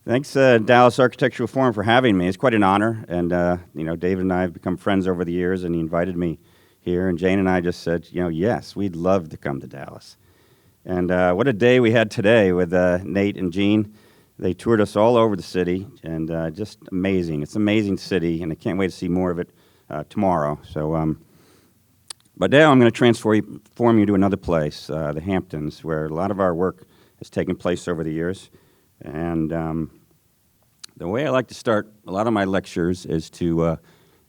Thanks, Dallas Architectural Forum, for having me. It's quite an honor, and David and I have become friends over the years, and he invited me here, and Jane and I just said, yes, we'd love to come to Dallas. And what a day we had today with Nate and Gene. They toured us all over the city, and just amazing. It's an amazing city, and I can't wait to see more of it tomorrow. So, but now I'm going to transform you to another place, the Hamptons, where a lot of our work has taken place over the years. And the way I like to start a lot of my lectures is to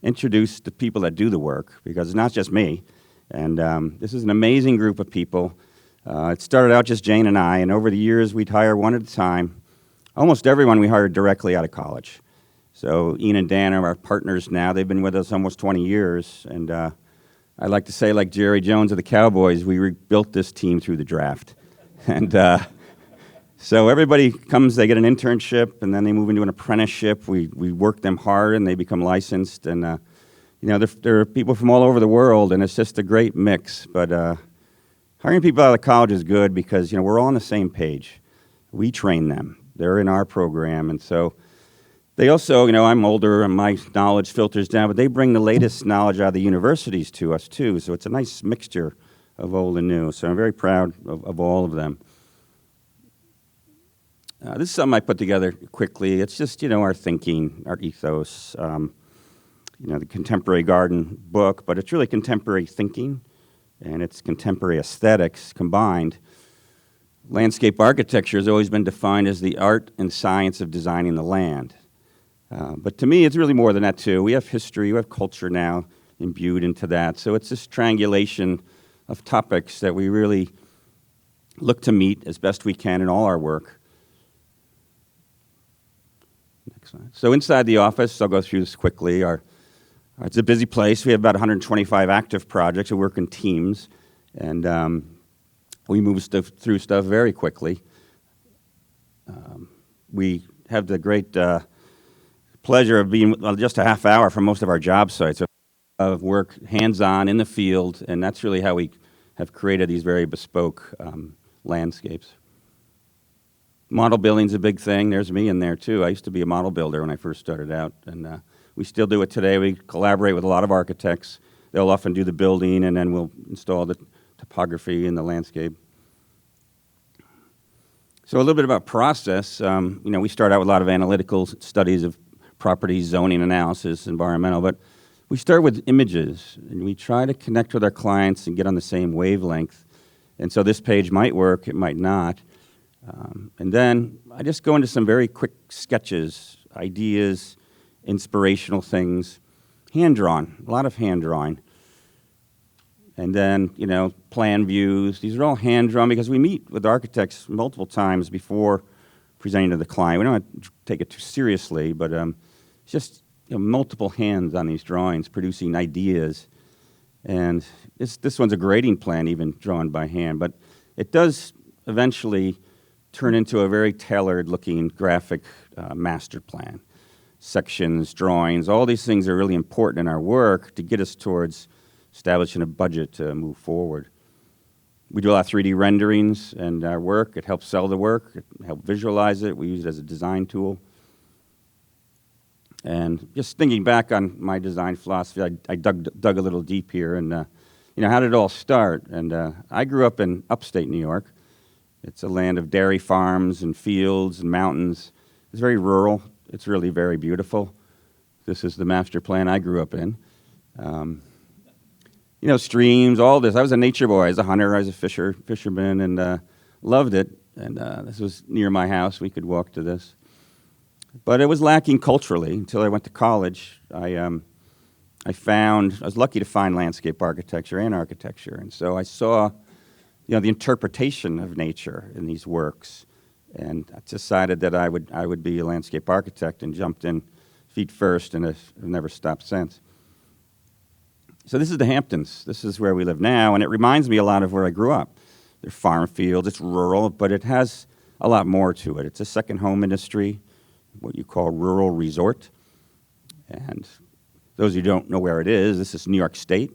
introduce the people that do the work, because it's not just me. And this is an amazing group of people. It started out just Jane and I, and over the years we'd hire one at a time. Almost everyone we hired directly out of college. So Ian and Dan are our partners now. They've been with us almost 20 years. And I like to say, like Jerry Jones of the Cowboys, we rebuilt this team through the draft. And so everybody comes, they get an internship, and then they move into an apprenticeship. We work them hard, and they become licensed. And, there are people from all over the world, and it's just a great mix. But hiring people out of college is good because, we're all on the same page. We train them. They're in our program. And so they also, I'm older, and my knowledge filters down, but they bring the latest knowledge out of the universities to us, too. So it's a nice mixture of old and new. So I'm very proud of all of them. This is something I put together quickly. It's just, our thinking, our ethos, the Contemporary Garden book, but it's really contemporary thinking, and it's contemporary aesthetics combined. Landscape architecture has always been defined as the art and science of designing the land. But to me, it's really more than that, too. We have history, we have culture now imbued into that. So it's this triangulation of topics that we really look to meet as best we can in all our work. Next slide. So inside the office, I'll go through this quickly. It's a busy place. We have about 125 active projects. We work in teams, and we move through stuff very quickly. We have the great pleasure of being just a half hour from most of our job sites of work hands-on in the field, and that's really how we have created these very bespoke landscapes. Model building's a big thing. There's me in there, too. I used to be a model builder when I first started out, and we still do it today. We collaborate with a lot of architects. They'll often do the building, and then we'll install the topography and the landscape. So a little bit about process. We start out with a lot of analytical studies of property, zoning analysis, environmental, but we start with images, and we try to connect with our clients and get on the same wavelength. And so this page might work, it might not. And then I just go into some very quick sketches, ideas, inspirational things, hand-drawn, a lot of hand-drawing. And then, plan views. These are all hand-drawn because we meet with architects multiple times before presenting to the client. We don't have to take it too seriously, but it's just multiple hands on these drawings producing ideas. And this one's a grading plan, even drawn by hand. But it does eventually turn into a very tailored-looking graphic master plan. Sections, drawings, all these things are really important in our work to get us towards establishing a budget to move forward. We do a lot of 3D renderings in our work. It helps sell the work. It helps visualize it. We use it as a design tool. And just thinking back on my design philosophy, I dug a little deep here. And, how did it all start? And I grew up in upstate New York. It's a land of dairy farms and fields and mountains. It's very rural. It's really very beautiful. This is the master plan I grew up in. Streams, all this. I was a nature boy. I was a hunter. I was a fisherman, and loved it. And this was near my house. We could walk to this. But it was lacking culturally until I went to college. I was lucky to find landscape architecture and architecture. And so I saw, the interpretation of nature in these works. And I decided that I would be a landscape architect and jumped in feet first and have never stopped since. So this is the Hamptons. This is where we live now, and it reminds me a lot of where I grew up. They're farm fields, it's rural, but it has a lot more to it. It's a second home industry, what you call rural resort. And those of you who don't know where it is, this is New York State.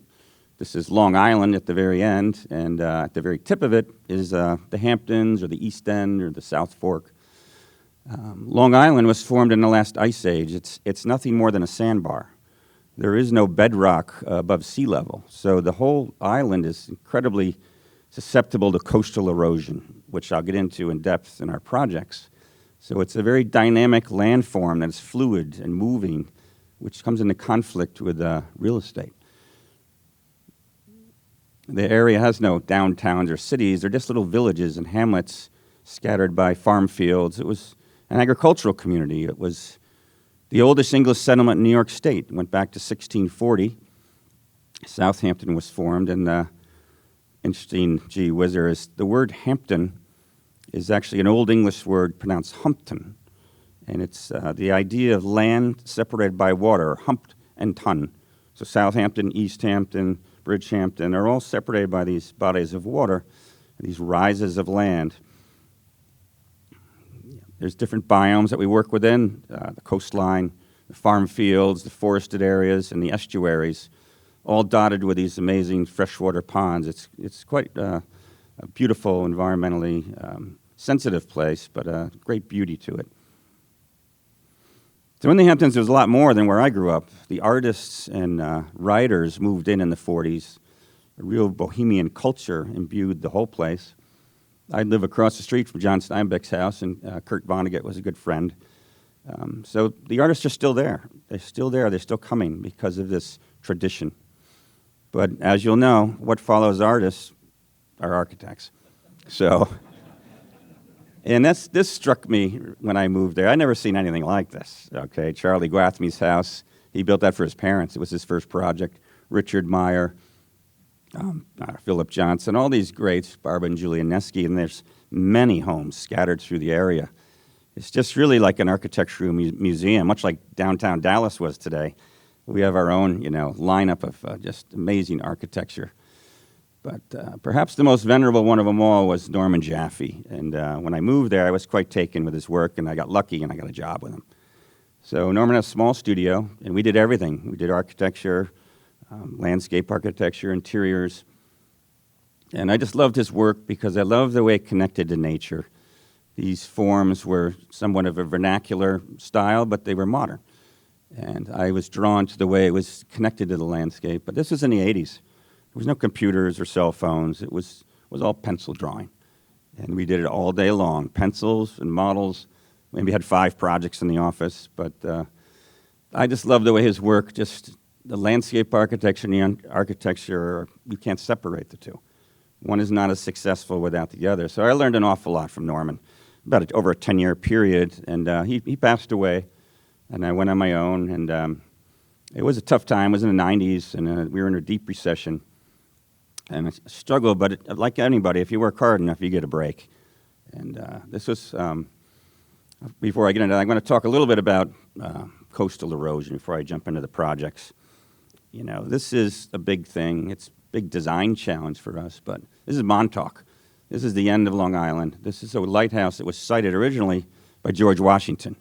This is Long Island at the very end, and at the very tip of it is the Hamptons or the East End or the South Fork. Long Island was formed in the last ice age. It's nothing more than a sandbar. There is no bedrock above sea level, so the whole island is incredibly susceptible to coastal erosion, which I'll get into in depth in our projects. So it's a very dynamic landform that is fluid and moving, which comes into conflict with real estate. The area has no downtowns or cities. They're just little villages and hamlets scattered by farm fields. It was an agricultural community. It was the oldest English settlement in New York State. It went back to 1640. Southampton was formed, and interesting gee whizzer is the word Hampton is actually an Old English word pronounced Humpton, and it's the idea of land separated by water, humped and ton. So Southampton, East Hampton, Bridgehampton are all separated by these bodies of water, these rises of land. There's different biomes that we work within, the coastline, the farm fields, the forested areas, and the estuaries, all dotted with these amazing freshwater ponds. It's quite a beautiful, environmentally sensitive place, but a great beauty to it. So in the Hamptons, there was a lot more than where I grew up. The artists and writers moved in the 40s. A real bohemian culture imbued the whole place. I live across the street from John Steinbeck's house, and Kurt Vonnegut was a good friend. So the artists are still there. They're still there. They're still coming because of this tradition. But as you'll know, what follows artists are architects. So, and this struck me when I moved there. I'd never seen anything like this. Okay, Charlie Gwathmey's house, he built that for his parents. It was his first project. Richard Meyer, Philip Johnson, all these greats, Barbara and Julia Neske, and there's many homes scattered through the area. It's just really like an architectural museum, much like downtown Dallas was today. We have our own, lineup of just amazing architecture. But perhaps the most venerable one of them all was Norman Jaffee. And when I moved there, I was quite taken with his work, and I got lucky, and I got a job with him. So Norman had a small studio, and we did everything. We did architecture, landscape architecture, interiors. And I just loved his work because I loved the way it connected to nature. These forms were somewhat of a vernacular style, but they were modern. And I was drawn to the way it was connected to the landscape. But this was in the 80s. There was no computers or cell phones. It was all pencil drawing. And we did it all day long, pencils and models. Maybe had 5 projects in the office. But I just loved the way his work, just the landscape architecture and the architecture, we can't separate the two. One is not as successful without the other. So I learned an awful lot from Norman, over a 10-year period. And he passed away, and I went on my own. And it was a tough time. It was in the 90s, and we were in a deep recession. And I struggled, but like anybody, if you work hard enough, you get a break. And this was, before I get into that, I'm going to talk a little bit about coastal erosion before I jump into the projects. This is a big thing. It's a big design challenge for us, but this is Montauk. This is the end of Long Island. This is a lighthouse that was sited originally by George Washington.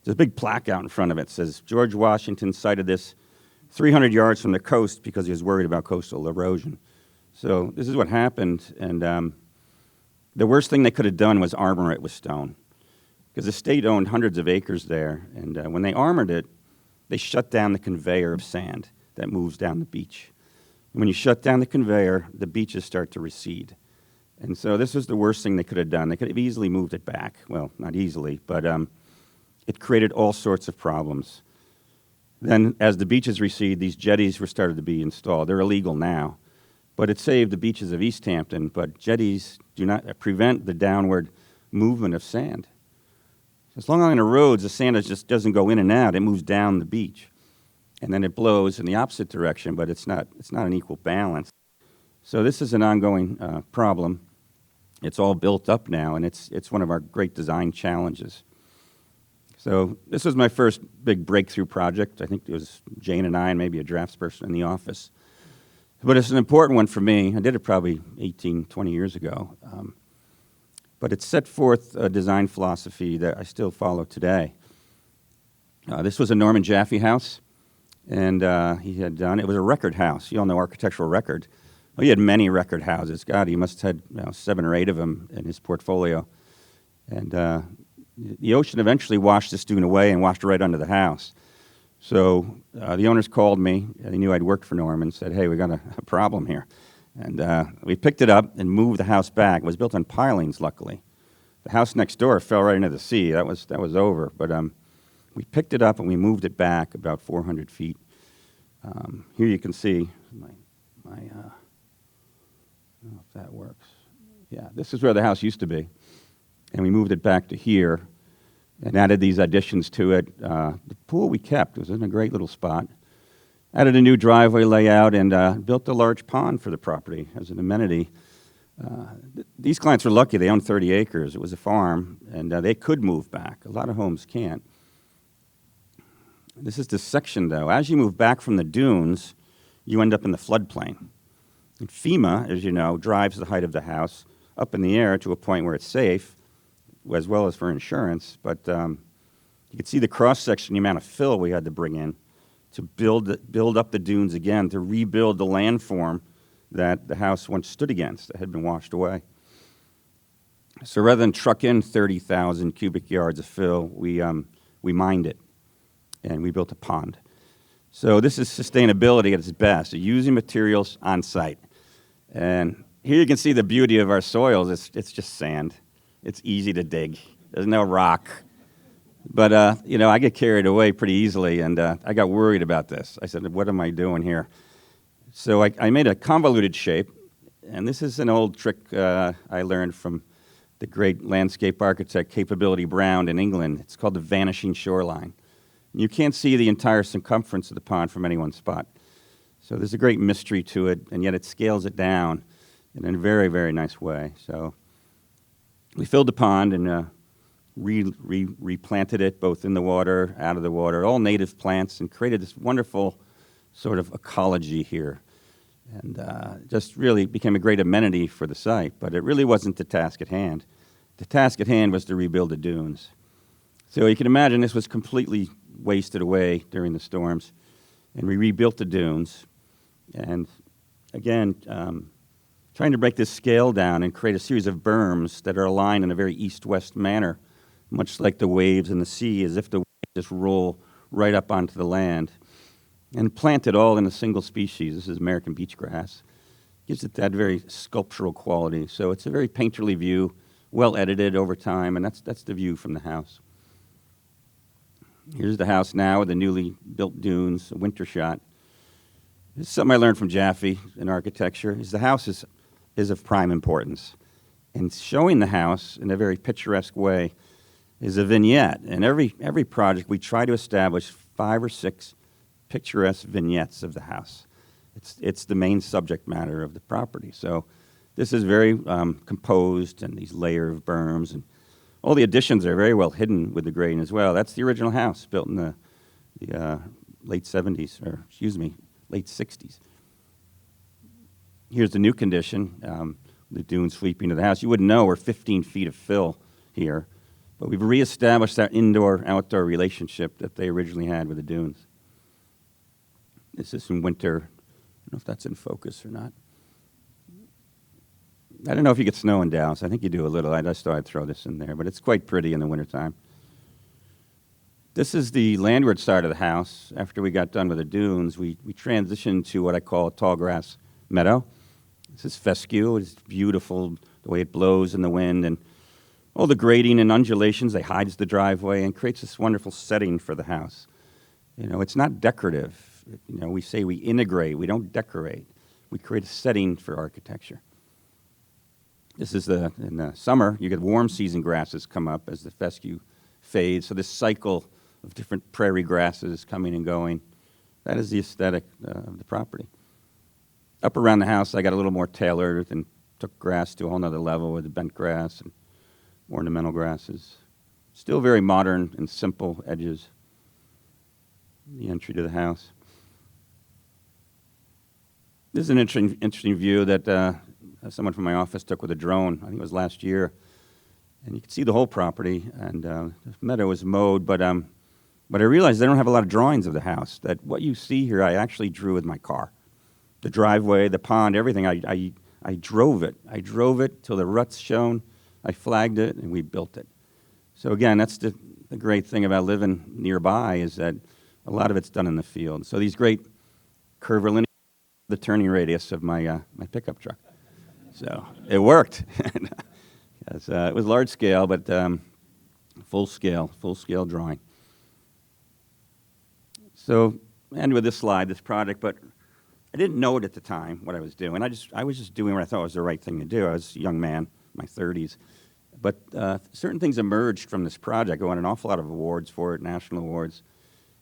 There's a big plaque out in front of it that says, George Washington sited this 300 yards from the coast because he was worried about coastal erosion. So this is what happened, and the worst thing they could have done was armor it with stone, because the state owned hundreds of acres there, and when they armored it, they shut down the conveyor of sand that moves down the beach. And when you shut down the conveyor, the beaches start to recede. And so this was the worst thing they could have done. They could have easily moved it back. Well, not easily, but it created all sorts of problems. Then as the beaches recede, these jetties were started to be installed. They're illegal now, but it saved the beaches of East Hampton. But jetties do not prevent the downward movement of sand. As long on the roads, the sand just doesn't go in and out. It moves down the beach. And then it blows in the opposite direction, but it's not an equal balance. So this is an ongoing problem. It's all built up now, and it's one of our great design challenges. So this was my first big breakthrough project. I think it was Jane and I and maybe a draftsperson in the office. But it's an important one for me. I did it probably 18, 20 years ago. But it set forth a design philosophy that I still follow today. This was a Norman Jaffee house. And he had done, it was a record house. You all know architectural record. Well, he had many record houses. God, he must have had 7 or 8 of them in his portfolio. And the ocean eventually washed this dune away and washed it right under the house. So the owners called me, and they knew I'd worked for Norman, and said, hey, we got a problem here. And we picked it up and moved the house back. It was built on pilings, luckily. The house next door fell right into the sea. That was over. But we picked it up and we moved it back about 400 feet. Here you can see I don't know if that works. Yeah, this is where the house used to be. And we moved it back to here and added these additions to it. The pool we kept was in a great little spot. Added a new driveway layout and built a large pond for the property as an amenity. These clients were lucky. They owned 30 acres. It was a farm, and they could move back. A lot of homes can't. This is the section, though. As you move back from the dunes, you end up in the floodplain. And FEMA, as you know, drives the height of the house up in the air to a point where it's safe, as well as for insurance. But you can see the cross-section, the amount of fill we had to bring in to build up the dunes again, to rebuild the landform that the house once stood against that had been washed away. So rather than truck in 30,000 cubic yards of fill, we mined it, and we built a pond. So this is sustainability at its best, using materials on site. And here you can see the beauty of our soils. It's just sand. It's easy to dig. There's no rock. But, I get carried away pretty easily, and I got worried about this. I said, what am I doing here? So I made a convoluted shape, and this is an old trick I learned from the great landscape architect Capability Brown in England. It's called the vanishing shoreline. You can't see the entire circumference of the pond from any one spot. So there's a great mystery to it, and yet it scales it down in a very, very nice way. So we filled the pond and replanted it both in the water, out of the water, all native plants, and created this wonderful sort of ecology here. And just really became a great amenity for the site, but it really wasn't the task at hand. The task at hand was to rebuild the dunes. So you can imagine this was completely wasted away during the storms, and we rebuilt the dunes. And again, trying to break this scale down and create a series of berms that are aligned in a very east-west manner, much like the waves in the sea, as if the waves just roll right up onto the land. And plant it all in a single species. This is American beach grass. Gives it that very sculptural quality. So it's a very painterly view, well edited over time, and that's the view from the house. Here's the house now with the newly built dunes, a winter shot. This is something I learned from Jaffee in architecture, is the house is of prime importance. And showing the house in a very picturesque way is a vignette. And every project, we try to establish 5 or 6 picturesque vignettes of the house. It's the main subject matter of the property. So this is very composed, and these layer of berms, and all the additions are very well hidden with the grading as well. That's the original house built in the late 70s, or excuse me, late 60s. Here's the new condition, the dunes sweeping to the house. You wouldn't know we're 15 feet of fill here, but we've reestablished that indoor-outdoor relationship that they originally had with the dunes. This is in winter. I don't know if that's in focus or not. I don't know if you get snow in Dallas. I think you do a little. I just thought I'd throw this in there, but it's quite pretty in the wintertime. This is the landward side of the house. After we got done with the dunes, we transitioned to what I call a tall grass meadow. This is fescue. It's beautiful, the way it blows in the wind, and all the grading and undulations, they hides the driveway and creates this wonderful setting for the house. It's not decorative. We say we integrate. We don't decorate. We create a setting for architecture. This is in the summer, you get warm season grasses come up as the fescue fades. So this cycle of different prairie grasses coming and going, that is the aesthetic of the property. Up around the house, I got a little more tailored and took grass to a whole nother level with the bent grass and ornamental grasses. Still very modern and simple edges. The entry to the house. This is an interesting view that someone from my office took with a drone. I think it was last year. And you can see the whole property, and the meadow is mowed, but I realized they don't have a lot of drawings of the house, that what you see here I actually drew with my car. The driveway, the pond, everything, I drove it. I drove it till the ruts shown, I flagged it, and we built it. So again, that's the great thing about living nearby is that a lot of it's done in the field. So these great curvilinear, the turning radius of my pickup truck. So it worked. It was large scale, but full scale drawing. So, end with this slide, this project, but I didn't know it at the time, what I was doing. I was just doing what I thought was the right thing to do. I was a young man, my 30s. But certain things emerged from this project. I won an awful lot of awards for it, national awards.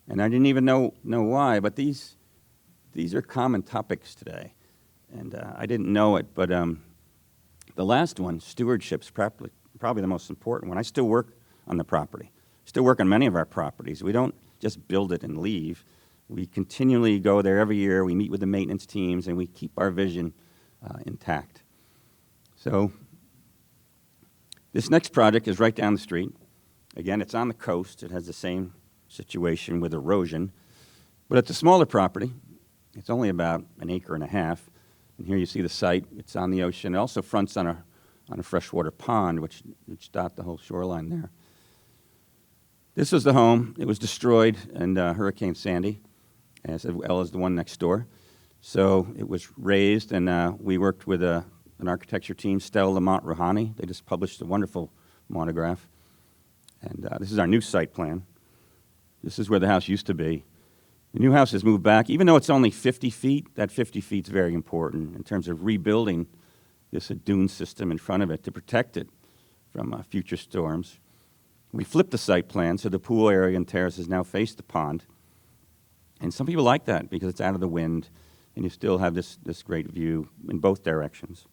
And I didn't even know why, but these are common topics today. And I didn't know it, but the last one, stewardship's probably the most important one. I still work on the property. Still work on many of our properties. We don't just build it and leave. We continually go there every year. We meet with the maintenance teams, and we keep our vision intact. So this next project is right down the street. Again, it's on the coast. It has the same situation with erosion. But it's a smaller property. It's only about 1.5 acres. And here you see the site. It's on the ocean. It also fronts on a freshwater pond, which dot the whole shoreline there. This was the home. It was destroyed in Hurricane Sandy, as well as the one next door. So it was razed, and we worked with an architecture team, Stella Lamont Rouhani. They just published a wonderful monograph. And this is our new site plan. This is where the house used to be. The new house has moved back. Even though it's only 50 feet, that 50 feet is very important in terms of rebuilding this dune system in front of it to protect it from future storms. We flipped the site plan, so the pool area and terraces now face the pond. And some people like that because it's out of the wind, and you still have this great view in both directions.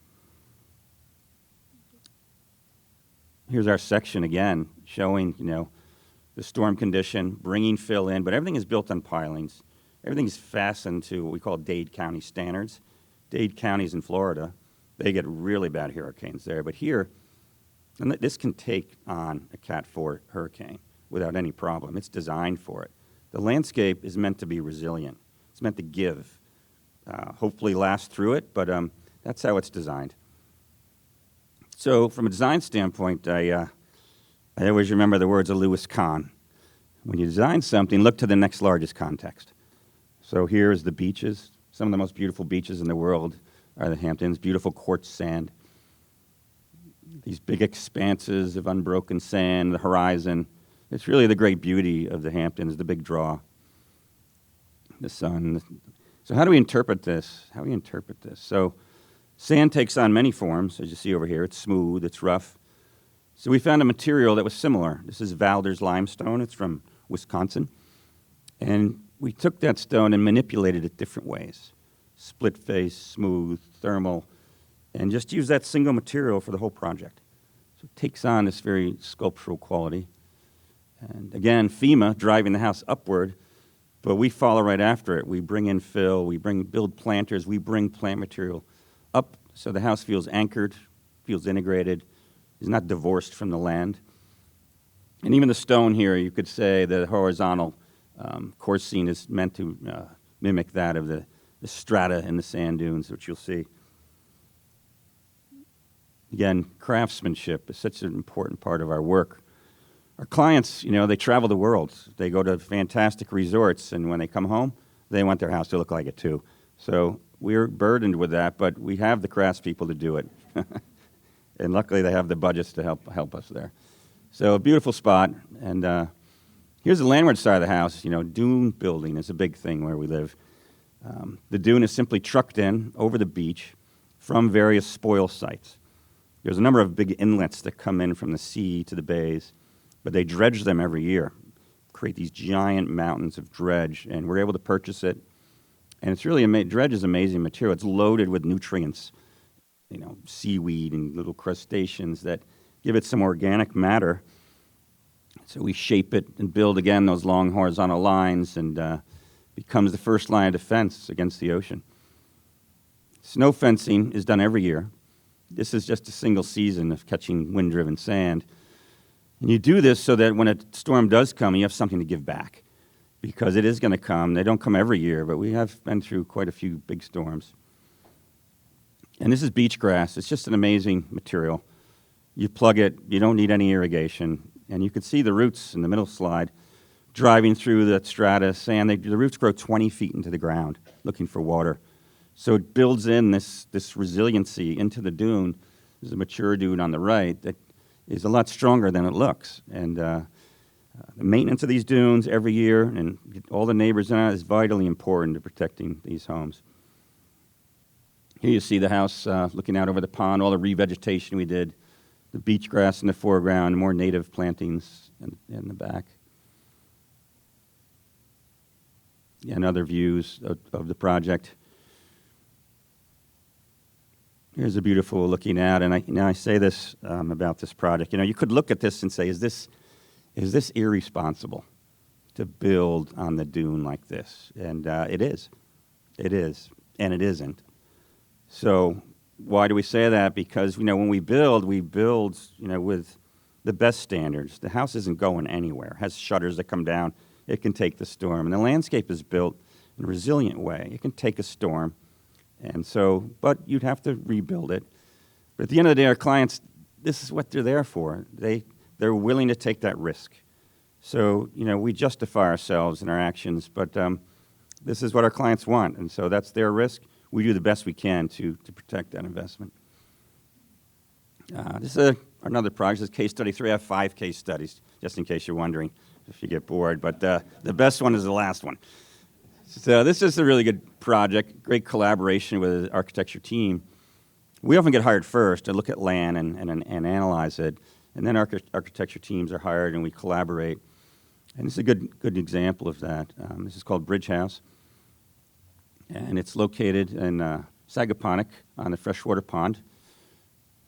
Here's our section again, showing, the storm condition, bringing fill in, but everything is built on pilings. Everything is fastened to what we call Dade County standards. Dade County's in Florida. They get really bad hurricanes there, but here, and this can take on a Cat 4 hurricane without any problem. It's designed for it. The landscape is meant to be resilient. It's meant to give, hopefully last through it, but that's how it's designed. So from a design standpoint, I always remember the words of Louis Kahn. When you design something, look to the next largest context. So here's the beaches. Some of the most beautiful beaches in the world are the Hamptons, beautiful quartz sand. These big expanses of unbroken sand, the horizon. It's really the great beauty of the Hamptons, the big draw. The sun. So how do we interpret this? So sand takes on many forms, as you see over here. It's smooth, it's rough. So we found a material that was similar. This is Valder's limestone. It's from Wisconsin. And we took that stone and manipulated it different ways. Split face, smooth, thermal, and just use that single material for the whole project. So it takes on this very sculptural quality. And again, FEMA driving the house upward, but we follow right after it. We bring in fill, we build planters, we bring plant material up so the house feels anchored, feels integrated, is not divorced from the land. And even the stone here, you could say the horizontal course scene is meant to mimic that of the strata in the sand dunes, which you'll see. Again, craftsmanship is such an important part of our work. Our clients, they travel the world. They go to fantastic resorts, and when they come home, they want their house to look like it too. So we're burdened with that, but we have the craftspeople to do it. And luckily, they have the budgets to help us there. So a beautiful spot. And here's the landward side of the house. Dune building is a big thing where we live. The dune is simply trucked in over the beach from various spoil sites. There's a number of big inlets that come in from the sea to the bays, but they dredge them every year, create these giant mountains of dredge, and we're able to purchase it. And it's really dredge is amazing material. It's loaded with nutrients, seaweed and little crustaceans that give it some organic matter. So we shape it and build, again, those long horizontal lines, and becomes the first line of defense against the ocean. Snow fencing is done every year. This is just a single season of catching wind-driven sand. And you do this so that when a storm does come, you have something to give back, because it is going to come. They don't come every year, but we have been through quite a few big storms. And this is beach grass. It's just an amazing material. You plug it. You don't need any irrigation. And you can see the roots in the middle slide driving through the stratus, and the roots grow 20 feet into the ground looking for water. So it builds in this resiliency into the dune. There's a mature dune on the right that is a lot stronger than it looks. And the maintenance of these dunes every year and all the neighbors in it is vitally important to protecting these homes. Here you see the house looking out over the pond, all the revegetation we did, the beach grass in the foreground, more native plantings in the back. And other views of the project. Here's a beautiful looking at, and I say this about this project. You could look at this and say, is this irresponsible to build on the dune like this? And it is, and it isn't. So why do we say that? Because when we build with the best standards. The house isn't going anywhere. It has shutters that come down. It can take the storm, and the landscape is built in a resilient way. It can take a storm. And so, but you'd have to rebuild it. But at the end of the day, our clients, this is what they're there for. They're willing to take that risk. So, we justify ourselves in our actions, but this is what our clients want. And so that's their risk. We do the best we can to protect that investment. This is another project. This is case study 3. I have 5 case studies, just in case you're wondering if you get bored. But the best one is the last one. So this is a really good project, great collaboration with the architecture team. We often get hired first to look at land and analyze it, and then architecture teams are hired and we collaborate. And this is a good example of that. This is called Bridge House, and it's located in Sagaponack on the freshwater pond.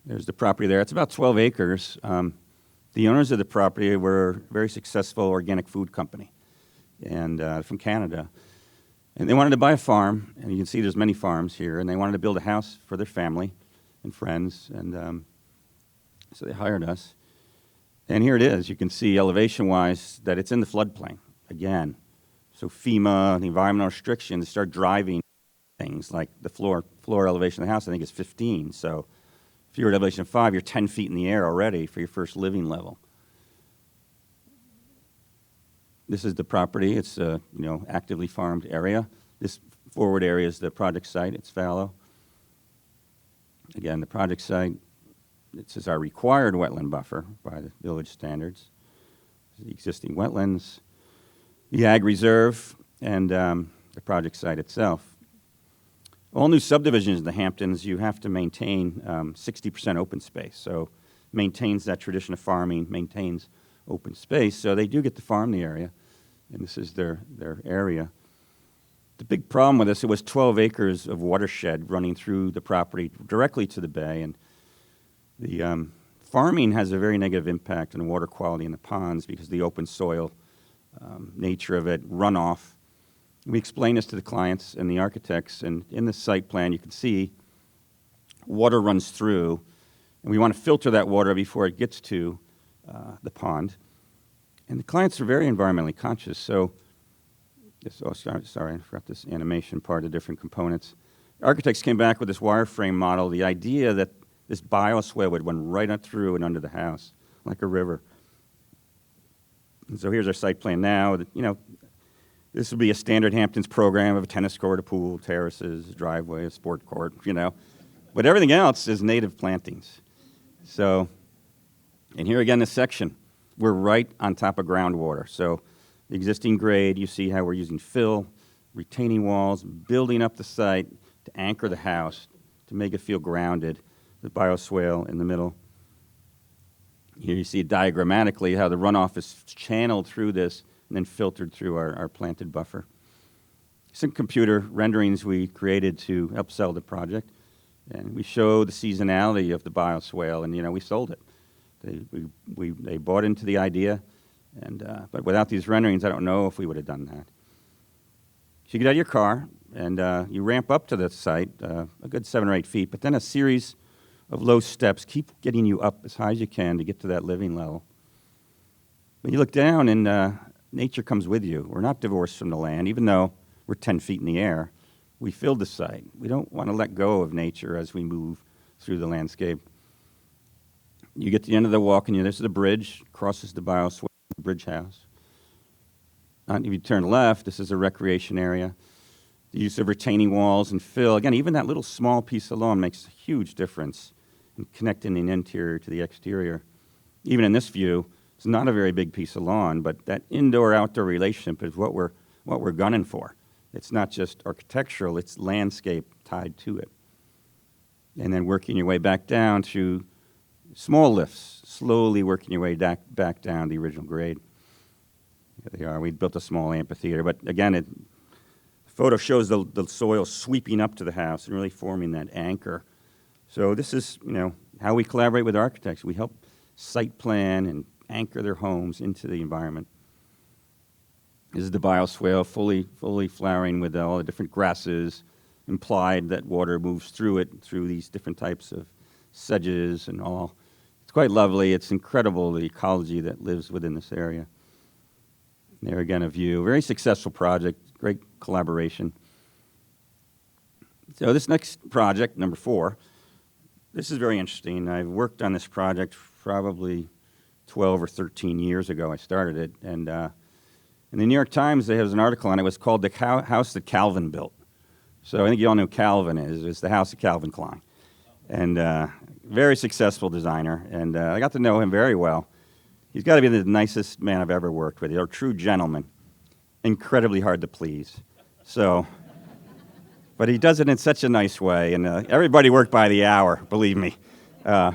There's the property there. It's about 12 acres. The owners of the property were a very successful organic food company and from Canada. And they wanted to buy a farm, and you can see there's many farms here, and they wanted to build a house for their family and friends, and so they hired us. And here it is. You can see elevation-wise that it's in the floodplain, again. So FEMA, the environmental restrictions start driving things like the floor elevation of the house, I think, is 15. So if you're at elevation 5, you're 10 feet in the air already for your first living level. This is the property. It's a actively farmed area. This forward area is the project site. It's fallow. Again, the project site, this is our required wetland buffer by the village standards. The existing wetlands, the ag reserve, and the project site itself. All new subdivisions in the Hamptons, you have to maintain 60% open space. So maintains that tradition of farming, maintains open space. So they do get to farm the area, and this is their area. The big problem with this, it was 12 acres of watershed running through the property directly to the bay, and the farming has a very negative impact on the water quality in the ponds because of the open soil nature of it, runoff. We explain this to the clients and the architects, and in the site plan you can see water runs through, and we want to filter that water before it gets to the pond. And the clients are very environmentally conscious, so sorry, I forgot this animation part of different components. Architects came back with this wireframe model, the idea that this bioswale would run right up through and under the house, like a river. And so here's our site plan now. This would be a standard Hamptons program of a tennis court, a pool, terraces, driveway, a sport court, But everything else is native plantings. So, and here again, this section, we're right on top of groundwater. So the existing grade, you see how we're using fill, retaining walls, building up the site to anchor the house, to make it feel grounded. The bioswale in the middle. Here you see diagrammatically how the runoff is channeled through this and then filtered through our planted buffer. Some computer renderings we created to help sell the project. And we show the seasonality of the bioswale, and we sold it. They bought into the idea, and but without these renderings, I don't know if we would have done that. So you get out of your car, and you ramp up to the site, a good 7 or 8 feet, but then a series of low steps keep getting you up as high as you can to get to that living level. When you look down, and nature comes with you. We're not divorced from the land, even though we're 10 feet in the air. We filled the site. We don't want to let go of nature as we move through the landscape. You get to the end of the walk, and this is the bridge, crosses the bioswale, bridge house. If you turn left, this is a recreation area. The use of retaining walls and fill. Again, even that little small piece alone makes a huge difference in connecting the interior to the exterior. Even in this view, it's not a very big piece of lawn, but that indoor-outdoor relationship is what we're gunning for. It's not just architectural, it's landscape tied to it. And then working your way back down through small lifts, slowly working your way back down the original grade. Here they are. We built a small amphitheater, but again, the photo shows the soil sweeping up to the house and really forming that anchor. So this is, how we collaborate with architects. We help site plan and anchor their homes into the environment. This is the bioswale, fully flowering with all the different grasses, implied that water moves through it, through these different types of sedges and all. It's quite lovely. It's incredible, the ecology that lives within this area. There again, a view. Very successful project, great collaboration. So this next project, number 4, this is very interesting. I've worked on this project probably 12 or 13 years ago. I started it, and in the New York Times, there was an article on it. It was called The House That Calvin Built. So I think you all know who Calvin is. It's the house of Calvin Klein. And very successful designer, and I got to know him very well. He's got to be the nicest man I've ever worked with. He's a true gentleman, incredibly hard to please. So, but he does it in such a nice way, and everybody worked by the hour, believe me. I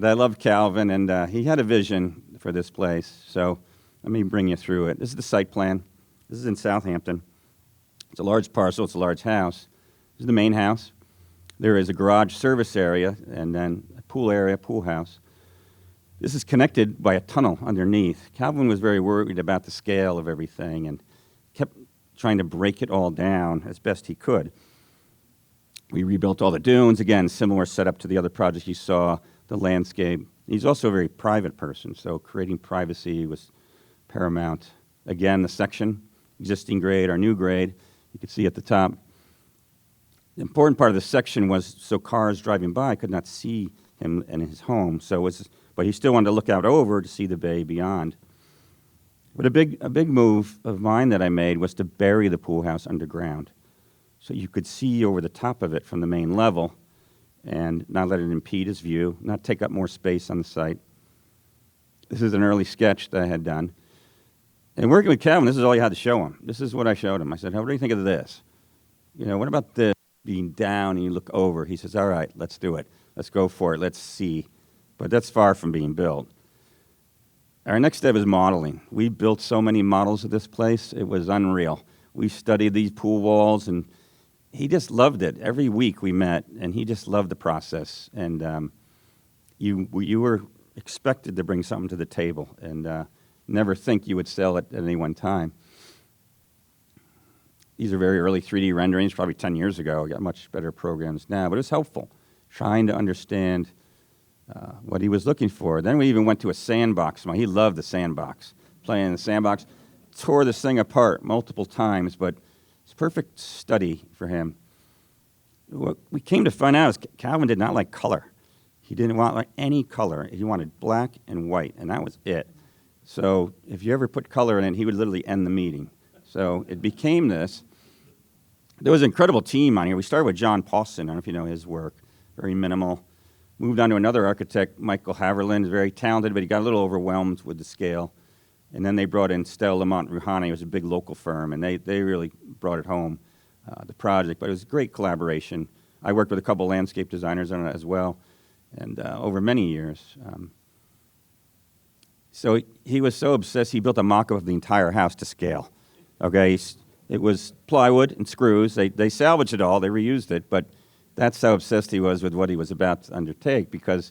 love Calvin, and he had a vision for this place. So let me bring you through it. This is the site plan. This is in Southampton. It's a large parcel. It's a large house. This is the main house. There is a garage service area, and then a pool area, pool house. This is connected by a tunnel underneath. Calvin was very worried about the scale of everything and kept trying to break it all down as best he could. We rebuilt all the dunes. Again, similar setup to the other projects you saw, the landscape. He's also a very private person, so creating privacy was paramount. Again, the section, existing grade, our new grade, you can see at the top. The important part of the section was so cars driving by could not see him and his home. But he still wanted to look out over to see the bay beyond. But a big move of mine that I made was to bury the pool house underground, so you could see over the top of it from the main level, and not let it impede his view, not take up more space on the site. This is an early sketch that I had done. And working with Calvin, this is all you had to show him. This is what I showed him. I said, what do you think of this? What about this being down and you look over? He says, all right, let's do it. Let's go for it. Let's see. But that's far from being built. Our next step is modeling. We built so many models of this place, it was unreal. We studied these pool walls, and he just loved it. Every week we met, and he just loved the process. And you were expected to bring something to the table, and never think you would sell it at any one time. These are very early 3D renderings, probably 10 years ago. We got much better programs now, but it was helpful, trying to understand what he was looking for. Then we even went to a sandbox. He loved the sandbox, playing in the sandbox. Tore this thing apart multiple times, but it's a perfect study for him. What we came to find out is Calvin did not like color. He didn't want any color. He wanted black and white, and that was it. So if you ever put color in it, he would literally end the meeting. So it became this. There was an incredible team on here. We started with John Paulson. I don't know if you know his work. Very minimal. Moved on to another architect, Michael Haverland, very talented, but he got a little overwhelmed with the scale. And then they brought in Stella Lamont Rouhani. It was a big local firm, and they really brought it home, the project. But it was a great collaboration. I worked with a couple landscape designers on it as well, and over many years. So he was so obsessed, he built a mock-up of the entire house to scale. Okay, it was plywood and screws. They salvaged it all, they reused it, but that's how obsessed he was with what he was about to undertake, because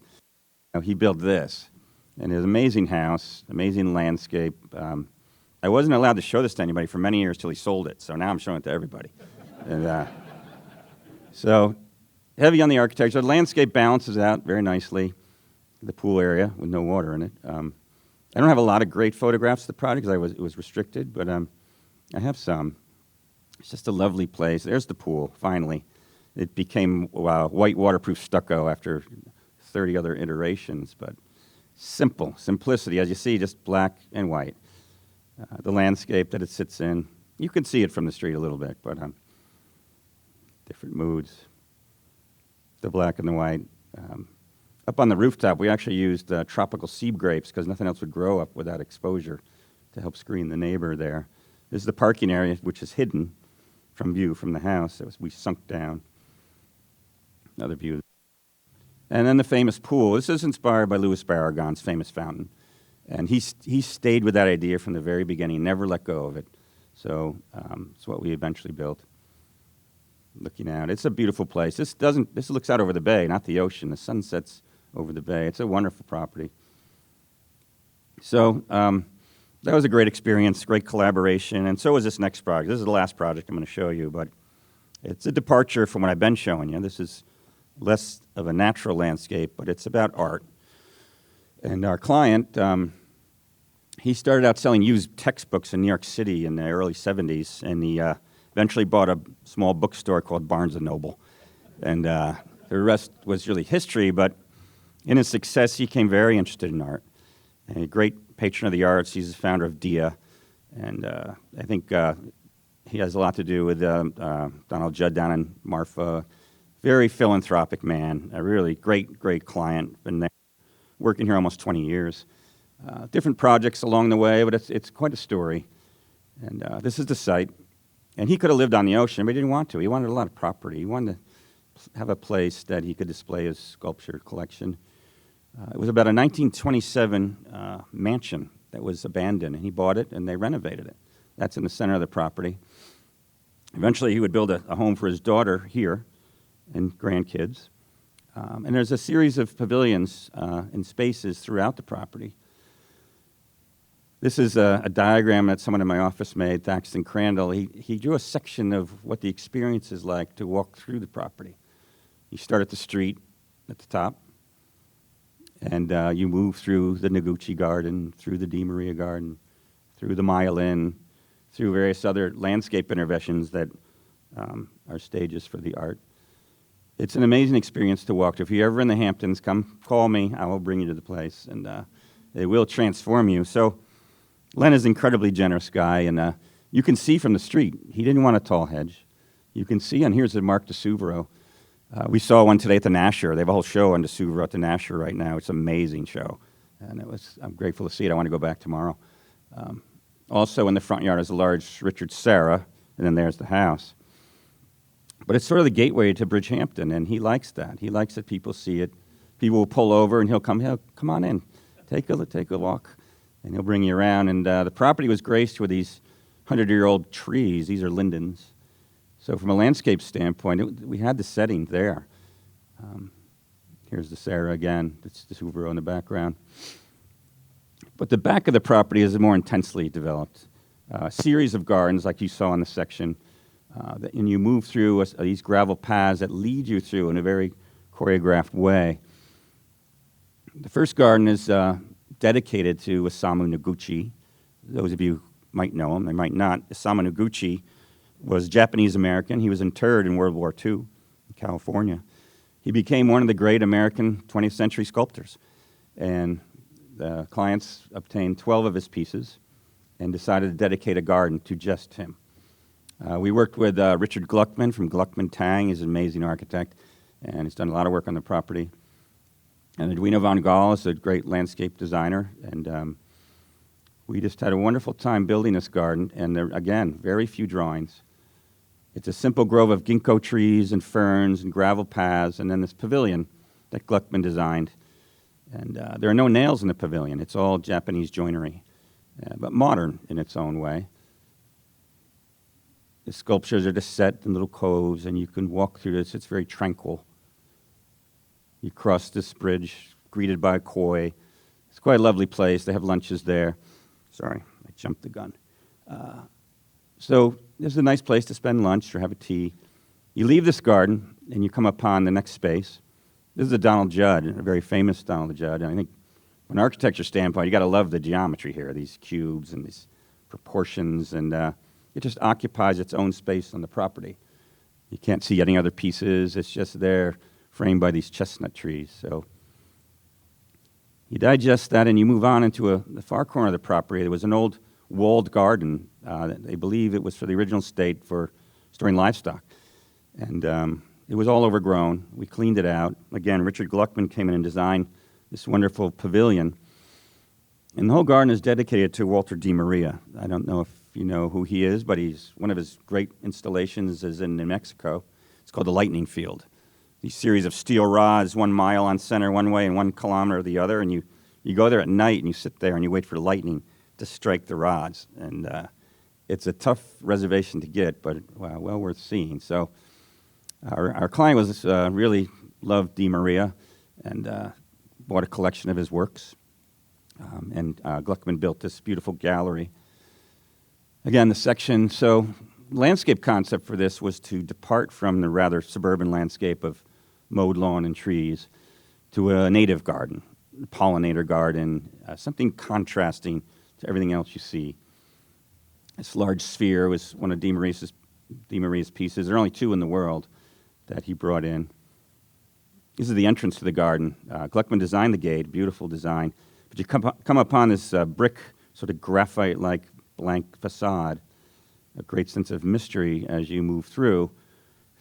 he built this. And it was an amazing house, amazing landscape. I wasn't allowed to show this to anybody for many years till he sold it, so now I'm showing it to everybody. And, so heavy on the architecture. The landscape balances out very nicely, the pool area with no water in it. I don't have a lot of great photographs of the project because it was restricted, but I have some. It's just a lovely place. There's the pool, finally. It became white waterproof stucco after 30 other iterations, but Simple, simplicity, as you see, just black and white. The landscape that it sits in, you can see it from the street a little bit, but different moods. The black and the white. Up on the rooftop, we actually used tropical sea grapes because nothing else would grow up without exposure to help screen the neighbor there. This is the parking area, which is hidden from view from the house. We sunk down. Another view. And then the famous pool. This is inspired by Louis Barragan's famous fountain. And he stayed with that idea from the very beginning, never let go of it. So it's what we eventually built. Looking out. It's a beautiful place. This looks out over the bay, not the ocean. The sun sets over the bay. It's a wonderful property. So that was a great experience, great collaboration, and so was this next project. This is the last project I'm going to show you, but it's a departure from what I've been showing you. This is less of a natural landscape, but it's about art. And our client, he started out selling used textbooks in New York City in the early 70s, and he eventually bought a small bookstore called Barnes & Noble. And the rest was really history, but in his success, he became very interested in art. And a great patron of the arts. He's the founder of DIA, and I think he has a lot to do with Donald Judd down in Marfa. Very philanthropic man, a really great client. Been there, working here almost 20 years. Different projects along the way, but it's quite a story. And this is the site. And he could have lived on the ocean, but he didn't want to. He wanted a lot of property. He wanted to have a place that he could display his sculpture collection. It was about a 1927 mansion that was abandoned, and he bought it, and they renovated it. That's in the center of the property. Eventually, he would build a home for his daughter here and grandkids. And there's a series of pavilions and spaces throughout the property. This is a diagram that someone in my office made, Thaxton Crandall. He drew a section of what the experience is like to walk through the property. You start at the street at the top, and you move through the Noguchi Garden, through the Di Maria Garden, through the Maya Lin, through various other landscape interventions that are stages for the art. It's an amazing experience to walk to. If you're ever in the Hamptons, come call me. I will bring you to the place, and it will transform you. So Len is an incredibly generous guy, and you can see from the street, he didn't want a tall hedge. You can see, and here's the Mark de Souvero. We saw one today at the Nasher. They have a whole show on de Souvero at the Nasher right now. It's an amazing show, and I'm grateful to see it. I want to go back tomorrow. Also in the front yard is a large Richard Serra, and then there's the house. But it's sort of the gateway to Bridgehampton, and he likes that. He likes that people see it. People will pull over, and he'll come on in, take a walk, and he'll bring you around. And the property was graced with these 100-year-old trees. These are lindens. So from a landscape standpoint, we had the setting there. Here's the Serra again. It's the Souvero in the background. But the back of the property is more intensely developed. A series of gardens, like you saw in the section, and you move through these gravel paths that lead you through in a very choreographed way. The first garden is dedicated to Isamu Noguchi. Those of you might know him, they might not. Isamu Noguchi was Japanese-American. He was interred in World War II in California. He became one of the great American 20th century sculptors. And the clients obtained 12 of his pieces and decided to dedicate a garden to just him. We worked with Richard Gluckman from Gluckman Tang. He's an amazing architect, and he's done a lot of work on the property. And Edwina von Gaal is a great landscape designer, and we just had a wonderful time building this garden, and there, again, very few drawings. It's a simple grove of ginkgo trees and ferns and gravel paths, and then this pavilion that Gluckman designed. And there are no nails in the pavilion. It's all Japanese joinery, but modern in its own way. The sculptures are just set in little coves, and you can walk through this. It's very tranquil. You cross this bridge, greeted by a koi. It's quite a lovely place. They have lunches there. Sorry, I jumped the gun. So this is a nice place to spend lunch or have a tea. You leave this garden, and you come upon the next space. This is a Donald Judd, a very famous Donald Judd. And I think from an architecture standpoint, you got to love the geometry here, these cubes and these proportions, and it just occupies its own space on the property. You can't see any other pieces. It's just there, framed by these chestnut trees. So You digest that and you move on into the far corner of the property. There was an old walled garden. They believe it was for the original state for storing livestock. And it was all overgrown. We cleaned it out. Again, Richard Gluckman came in and designed this wonderful pavilion. And the whole garden is dedicated to Walter D. Maria. I don't know if you know who he is, but one of his great installations is in New Mexico. It's called the Lightning Field. These series of steel rods, 1 mile on center one way and 1 kilometer the other, and you go there at night and you sit there and you wait for lightning to strike the rods. And it's a tough reservation to get, but well worth seeing. So our client was really loved Di Maria and bought a collection of his works. And Gluckman built this beautiful gallery. Again, the section, so landscape concept for this was to depart from the rather suburban landscape of mowed lawn and trees to a native garden, a pollinator garden, something contrasting to everything else you see. This large sphere was one of Di Maria's pieces. There are only 2 in the world that he brought in. This is the entrance to the garden. Gluckman designed the gate, beautiful design. But you come upon this brick, sort of graphite-like blank facade, a great sense of mystery as you move through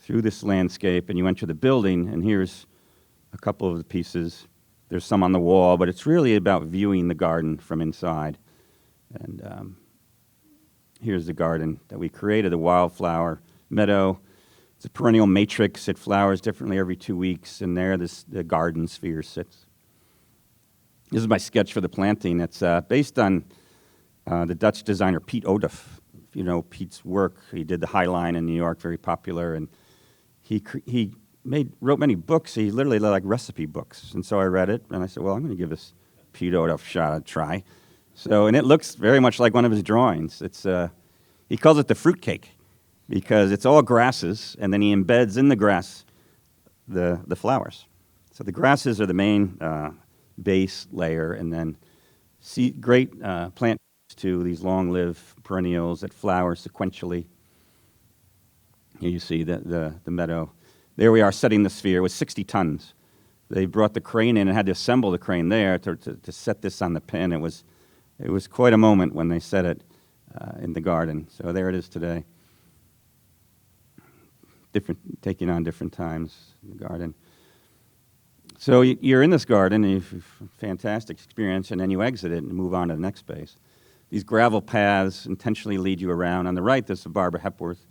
this landscape, and you enter the building, and here's a couple of the pieces. There's some on the wall, but it's really about viewing the garden from inside. And here's the garden that we created, the wildflower meadow. It's a perennial matrix. It flowers differently every 2 weeks, and there the garden sphere sits. This is my sketch for the planting. It's based on the Dutch designer Piet Oudolf. If you know Piet's work, he did the High Line in New York, very popular, and he wrote many books. He literally like recipe books, and so I read it, and I said, well, I'm going to give this Piet Oudolf shot a try. So, and it looks very much like one of his drawings. It's he calls it the fruitcake because it's all grasses, and then he embeds in the grass the flowers. So the grasses are the main base layer, and then great plant to these long-lived perennials that flower sequentially. Here you see the meadow. There we are setting the sphere with 60 tons. They brought the crane in and had to assemble the crane there to set this on the pin. It was quite a moment when they set it in the garden. So there it is today. Taking on different times in the garden. So you're in this garden, and you've a fantastic experience, and then you exit it and move on to the next space. These gravel paths intentionally lead you around. On the right, there's a Barbara Hepworth,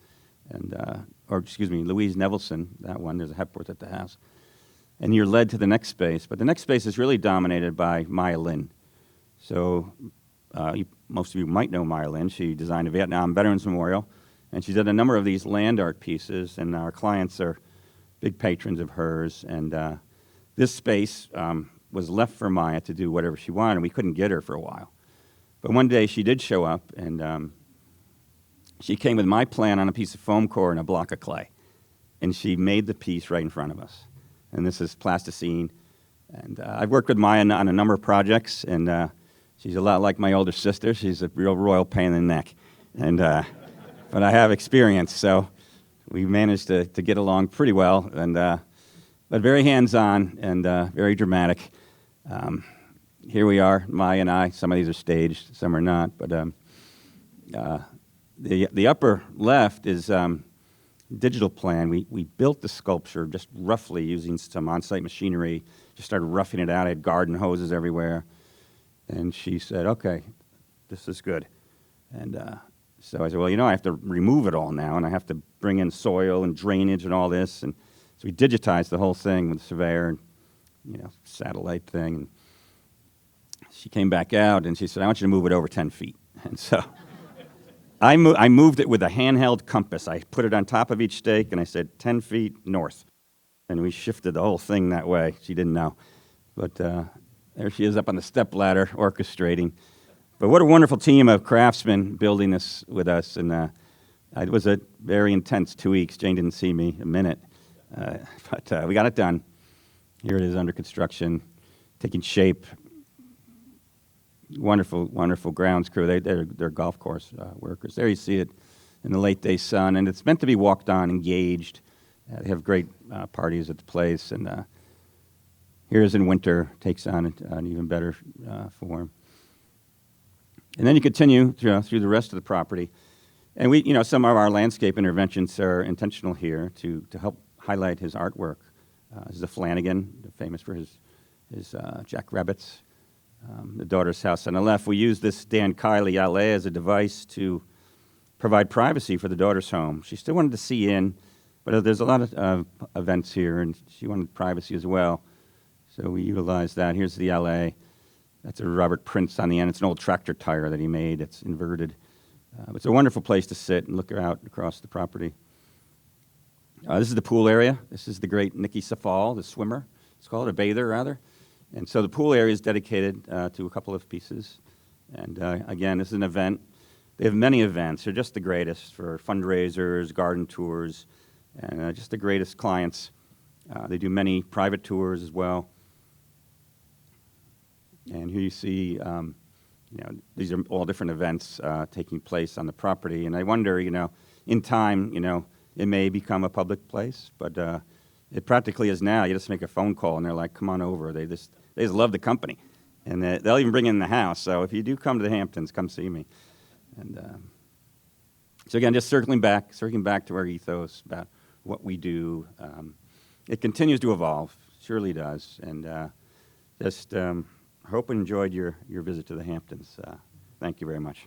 Louise Nevelson, that one. There's a Hepworth at the house. And you're led to the next space, but the next space is really dominated by Maya Lin. So most of you might know Maya Lin. She designed a Vietnam Veterans Memorial, and she did a number of these land art pieces, and our clients are big patrons of hers. And this space was left for Maya to do whatever she wanted, and we couldn't get her for a while. But one day she did show up, and she came with my plan on a piece of foam core and a block of clay. And she made the piece right in front of us. And this is plasticine. And I've worked with Maya on a number of projects, and she's a lot like my older sister. She's a real royal pain in the neck. And but I have experience, so we managed to get along pretty well. And but very hands-on and very dramatic. Here we are, Maya and I. Some of these are staged, some are not. But the upper left is digital plan. We built the sculpture just roughly using some on-site machinery. Just started roughing it out. I had garden hoses everywhere. And she said, okay, this is good. And so I said, well, I have to remove it all now, and I have to bring in soil and drainage and all this. And so we digitized the whole thing with a surveyor and, satellite thing. And she came back out, and she said, I want you to move it over 10 feet. And so I moved it with a handheld compass. I put it on top of each stake, and I said, 10 feet north. And we shifted the whole thing that way. She didn't know. But there she is up on the stepladder orchestrating. But what a wonderful team of craftsmen building this with us. And it was a very intense 2 weeks. Jane didn't see me a minute. But we got it done. Here it is under construction, taking shape. Wonderful, wonderful grounds crew. They're golf course workers. There you see it in the late day sun. And it's meant to be walked on, engaged. They have great parties at the place. And here's in winter, takes on an even better form. And then you continue through the rest of the property. And we, some of our landscape interventions are intentional here to help highlight his artwork. This is a Flanagan, famous for his jackrabbits. The daughter's house on the left. We use this Dan Kiley alley as a device to provide privacy for the daughter's home. She still wanted to see in, but there's a lot of events here, and she wanted privacy as well. So we utilized that. Here's the alley. That's a Robert Prince on the end. It's an old tractor tire that he made. It's inverted. It's a wonderful place to sit and look out across the property. This is the pool area. This is the great Nikki Safal, the swimmer. It's called a bather, rather. And so the pool area is dedicated to a couple of pieces. And again, this is an event. They have many events. They're just the greatest for fundraisers, garden tours, and just the greatest clients. They do many private tours as well. And here you see, these are all different events taking place on the property. And I wonder, in time, it may become a public place, but it practically is now. You just make a phone call, and they're like, come on over. They just love the company. And they'll even bring in the house. So if you do come to the Hamptons, come see me. And so again, just circling back to our ethos about what we do. It continues to evolve, surely does. And just hope and enjoyed your visit to the Hamptons. Thank you very much.